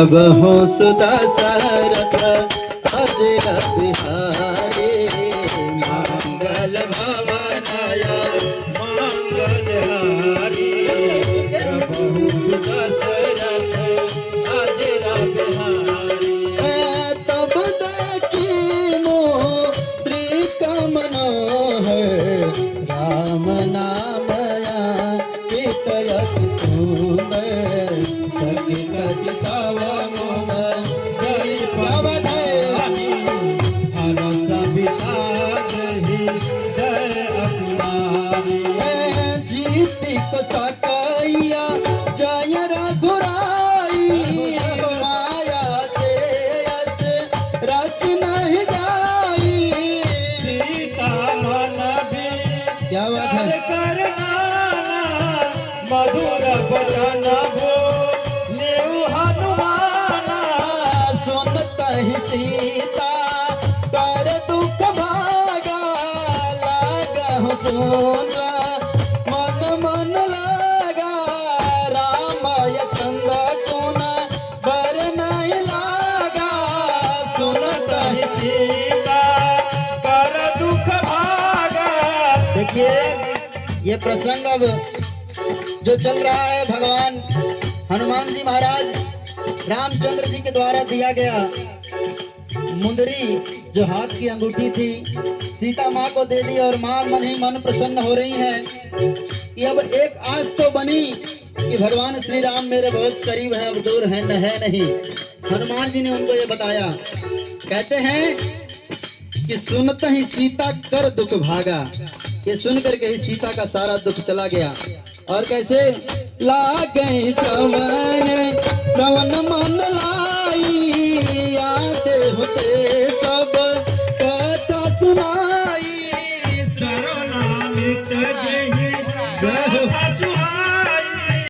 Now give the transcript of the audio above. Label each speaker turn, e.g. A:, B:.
A: जब हो सुदशरथ अजिर बिहारी मंगल भवनय
B: मंगलहारी प्रभु दशरथ अजिर बिहारी।
A: तब देखी मुद्रिका मनोहर राम नामया पितयत सुंदर सखी कच तव मुद जय पवधे
B: हरस विचारहि जय अपनारी।
A: जीति को सकैया जय रघुराई माया से यस रच नहीं जाई।
B: सीता मन भी
A: क्या बात है?
B: करना मधुर बचन भो नेउ हनुमाना।
A: सुनत ही सीता कर दुख भागा लागा सुन मन मन लागा रामाय चंद सुन बर नहीं लागा। सुनत ही
B: सीता कर दुख भागा।
A: देखिए ये प्रसंग अब जो चल रहा है भगवान हनुमान जी महाराज रामचंद्र जी के द्वारा दिया गया मुंदरी जो हाथ की अंगूठी थी सीता माँ को दे दी और माँ मन ही मन प्रसन्न हो रही है कि अब एक आस तो बनी कि भगवान श्री राम मेरे बहुत करीब है, अब दूर है नहीं। हनुमान जी ने उनको ये बताया, कहते हैं कि सुनते ही सीता कर दुख भागा। ये सुन करके ही सीता का सारा दुख चला गया। और कैसे ला गई श्रवण मन लाई याद होते सब